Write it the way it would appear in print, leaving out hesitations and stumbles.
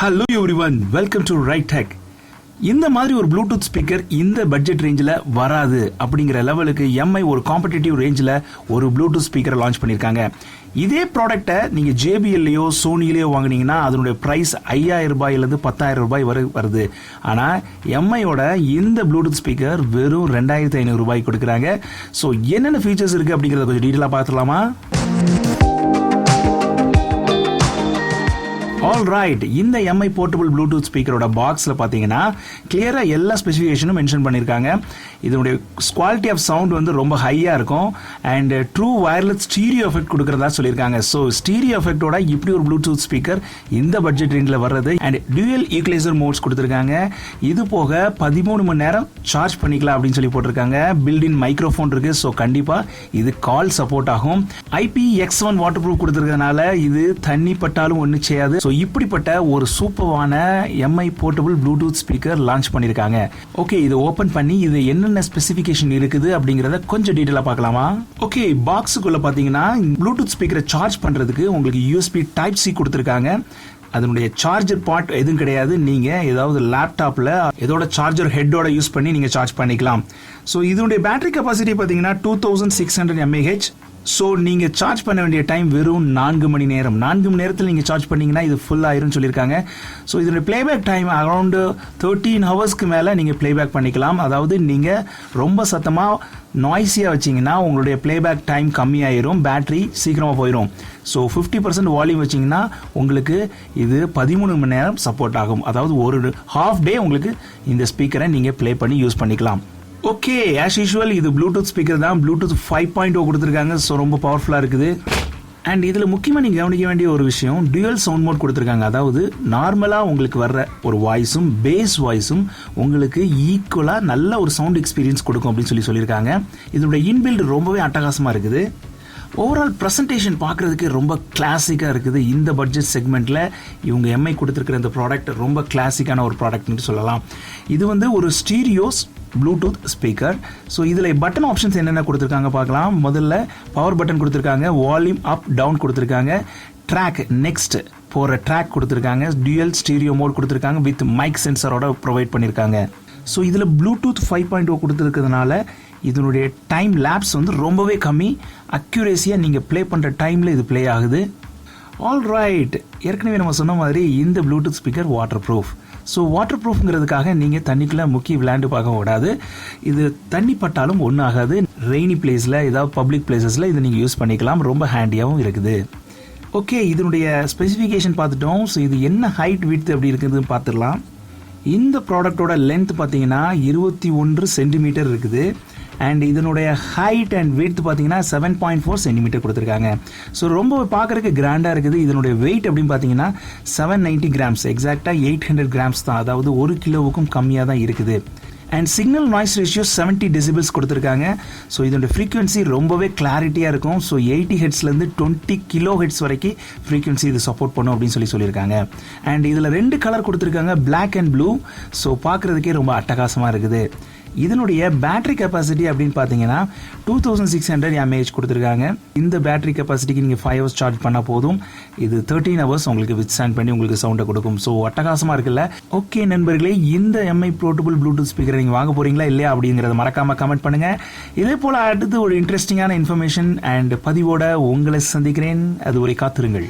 Hello everyone, welcome to Right Tech. இந்த மாதிரி ஒரு ப்ளூடூத் ஸ்பீக்கர் இந்த பட்ஜெட் ரேஞ்சில் வராது அப்படிங்கிற லெவலுக்கு MI ஒரு காம்படிட்டிவ் ரேஞ்சில் ஒரு ப்ளூடூத் ஸ்பீக்கரை லான்ச் பண்ணியிருக்காங்க. இதே ப்ராடக்டை நீங்கள் JBLலையோ சோனிலையோ வாங்கினீங்கன்னா அதனுடைய ப்ரைஸ் 5000 ரூபாயிலிருந்து 10,000 ரூபாய் வரை வருது. ஆனால் MIயோட இந்த ப்ளூடூத் ஸ்பீக்கர் வெறும் 2500 ரூபாய் கொடுக்குறாங்க. ஸோ என்னென்ன ஃபீச்சர்ஸ் இருக்குது அப்படிங்கிறத கொஞ்சம் டீட்டெயிலாக பார்த்துலாமா? ஆல்ரைட், இந்த MI போர்ட்டபிள் ப்ளூடூத் ஸ்பீக்கரோட பாக்ஸில் பார்த்தீங்கன்னா கிளியராக எல்லா ஸ்பெசிஃபிகேஷனும் மென்ஷன் பண்ணியிருக்காங்க. இதனுடைய குவாலிட்டி ஆஃப் சவுண்ட் வந்து ரொம்ப ஹையாக இருக்கும் and true wireless stereo effect கொடுக்குறதா சொல்லியிருக்காங்க. ஸோ ஸ்டீரியோ எஃபெக்டோட இப்படி ஒரு ப்ளூடூத் ஸ்பீக்கர் இந்த பட்ஜெட் ரேஞ்சில் வர்றது அண்ட் டியூயல் ஈக்குவலைசர் மோட்ஸ் கொடுத்துருக்காங்க. இது போக 13 மணி நேரம் சார்ஜ் பண்ணிக்கலாம் அப்படின்னு சொல்லி போட்டிருக்காங்க. பில்டின் மைக்ரோஃபோன் இருக்கு. ஸோ கண்டிப்பாக இது கால் சப்போர்ட் ஆகும். IPX1 வாட்டர் ப்ரூஃப் கொடுத்துருக்கனால இது தண்ணி பட்டாலும் ஒன்றும் செய்யாது. ஸோ இப்படிப்பட்ட ஒரு சூப்பரான MI portable Bluetooth speaker launch பண்ணியிருக்காங்க. ஓகே, இதை ஓப்பன் பண்ணி இது என்னென்ன ஸ்பெசிஃபிகேஷன் இருக்குது அப்படிங்கிறத கொஞ்சம் டீட்டெயிலாக பார்க்கலாமா? ஓகே, பாக்ஸுக்குள்ள பார்த்தீங்கன்னா ப்ளூடூத் ஸ்பீக்கரை சார்ஜ் பண்ணுறதுக்கு உங்களுக்கு USB Type-C கொடுத்துருக்காங்க. அதனுடைய சார்ஜர் பார்ட் எதுவும் கிடையாது. நீங்கள் ஏதாவது லேப்டாப்பில் இதோட சார்ஜர் ஹெட்டோட யூஸ் பண்ணி நீங்கள் சார்ஜ் பண்ணிக்கலாம். ஸோ இதனுடைய பேட்டரி கெப்பாசிட்டி பார்த்தீங்கன்னா 2600 mAh. ஸோ நீங்கள் சார்ஜ் பண்ண வேண்டிய டைம் வெறும் 4 மணி நேரம். 4 மணி நேரத்தில் நீங்கள் சார்ஜ் பண்ணிங்கன்னா இது ஃபுல் ஆயிரும்னு சொல்லியிருக்காங்க. ஸோ இதோட பிளேபேக் டைம் அரௌண்டு 13 ஹவர்ஸ்க்கு மேலே நீங்கள் பிளேபேக் பண்ணிக்கலாம். அதாவது நீங்கள் ரொம்ப சத்தமாக நாய்ஸியாக வச்சிங்கன்னா உங்களுடைய பிளேபேக் டைம் கம்மியாயிரும், பேட்டரி சீக்கிரமாக போயிடும். ஸோ 50% வால்யூம் வச்சிங்கன்னா உங்களுக்கு இது 13 மணி நேரம் சப்போர்ட் ஆகும். அதாவது ஒரு ஹாஃப் டே உங்களுக்கு இந்த ஸ்பீக்கரை நீங்கள் ப்ளே பண்ணி யூஸ் பண்ணிக்கலாம். ஓகே, ஆஸ் யூஷுவல் இது ப்ளூடூத் ஸ்பீக்கர் தான். ப்ளூடூத் 5.0 கொடுத்துருக்காங்க. ஸோ ரொம்ப பவர்ஃபுல்லாக இருக்குது. அண்ட் இதில் முக்கியமாக நீங்கள் கவனிக்க வேண்டிய ஒரு விஷயம், டியூயல் சவுண்ட் மோட் கொடுத்துருக்காங்க. அதாவது நார்மலாக உங்களுக்கு வர்ற ஒரு வாய்ஸும் பேஸ் வாய்ஸும் உங்களுக்கு ஈக்குவலாக நல்ல ஒரு சவுண்ட் எக்ஸ்பீரியன்ஸ் கொடுக்கும் அப்படின்னு சொல்லியிருக்காங்க. இதோட இன்பில்ட் ரொம்பவே அட்டகாசமாக இருக்குது. ஓவரால் ப்ரெசன்டேஷன் பார்க்குறதுக்கு ரொம்ப கிளாசிக்காக இருக்குது. இந்த பட்ஜெட் செக்மெண்ட்டில் இவங்க MI கொடுத்துருக்கிற இந்த ப்ராடக்ட் ரொம்ப கிளாசிக்கான ஒரு ப்ராடக்ட்னு சொல்லலாம். இது வந்து ஒரு ஸ்டீரியோஸ் ப்ளூடூத் ஸ்பீக்கர். ஸோ இதில் பட்டன் ஆப்ஷன்ஸ் என்னென்ன கொடுத்துருக்காங்க பார்க்கலாம். முதல்ல பவர் பட்டன் கொடுத்துருக்காங்க, வால்யூம் அப் டவுன் கொடுத்துருக்காங்க, ட்ராக் நெக்ஸ்ட் போகிற ட்ராக் கொடுத்துருக்காங்க, டியூயல் ஸ்டீரியோ மோட் கொடுத்துருக்காங்க வித் மைக் சென்சரோட ப்ரொவைட் பண்ணியிருக்காங்க. ஸோ இதில் ப்ளூடூத் 5.0 கொடுத்துருக்கிறதுனால இதனுடைய டைம் லேப்ஸ் வந்து ரொம்பவே கம்மி. அக்யூரேசியாக நீங்கள் ப்ளே பண்ணுற டைமில் இது ப்ளே ஆகுது. ஆல்ரைட், ஏற்கனவே நம்ம சொன்ன மாதிரி இந்த Bluetooth speaker waterproof. So water ப்ரூஃப்ங்கிறதுக்காக நீங்கள் தண்ணிக்குள்ளே முக்கி விளையாண்டு பார்க்க கூடாது. இது தண்ணி பட்டாலும் ஒன்றும் ஆகாது. ரெய்னி பிளேஸில் ஏதாவது பப்ளிக் பிளேசஸில் இதை நீங்கள் யூஸ் பண்ணிக்கலாம். ரொம்ப ஹேண்டியாகவும் இருக்குது. ஓகே, இதனுடைய ஸ்பெசிஃபிகேஷன் பார்த்துட்டோம். ஸோ இது என்ன ஹைட் விட்த் எப்படி இருக்குதுன்னு பார்த்துடலாம். இந்த ப்ராடக்டோட லென்த் பார்த்தீங்கன்னா 21 சென்டிமீட்டர் இருக்குது. அண்ட் இதனுடைய ஹைட் அண்ட் விட்த் பார்த்தீங்கன்னா 7.4 சென்டிமீட்டர் கொடுத்துருக்காங்க. ஸோ ரொம்ப பார்க்குறதுக்கு கிராண்டாக இருக்குது. இதனுடைய வெயிட் அப்படின்னு பார்த்தீங்கன்னா 790 கிராம்ஸ், எக்ஸாக்டாக 800 கிராம்ஸ் தான். அதாவது 1 கிலோவுக்கும் கம்மியாக தான் இருக்குது. And signal noise ratio 70 decibels கொடுத்துருக்காங்க. ஸோ இதோட ஃப்ரீக்வன்சி ரொம்பவே கிளாரிட்டியாக இருக்கும். ஸோ 80 ஹெட்ஸ்லேருந்து 20 கிலோ ஹெட்ஸ் வரைக்கும் ஃப்ரீக்வன்சி இது சப்போர்ட் பண்ணும் அப்படின்னு சொல்லியிருக்காங்க. அண்ட் இதில் 2 கலர் கொடுத்துருக்காங்க, பிளாக் அண்ட் ப்ளூ. ஸோ பார்க்குறதுக்கே ரொம்ப அட்டகாசமாக இருக்குது. இதனுடைய பேட்டரி கெப்பாசிட்டி அப்படின்னு பார்த்தீங்கன்னா 2600 mAh கொடுத்துருக்காங்க. இந்த பேட்டரி கெப்பாசிட்டிக்கு நீங்கள் 5 ஹவர்ஸ் சார்ஜ் பண்ணால் போதும். இது 13 ஹவர்ஸ் உங்களுக்கு வித்ஸ்டாண்ட் பண்ணி உங்களுக்கு சவுண்டை கொடுக்கும். ஸோ அட்டகாசமாக இருக்குல்ல? ஓகே நண்பர்களே, இந்த MI போர்ட்டபிள் ப்ளூடூத் ஸ்பீக்கரை நீங்கள் வாங்க போகிறீங்களா இல்லையா அப்படிங்கிறத மறக்காமல் கமெண்ட் பண்ணுங்கள். இதே போல் அடுத்து ஒரு இன்ட்ரெஸ்டிங்கான இன்ஃபர்மேஷன் அண்ட் பதிவோட உங்களை சந்திக்கிறேன். அது ஒரு காத்திருங்கள்.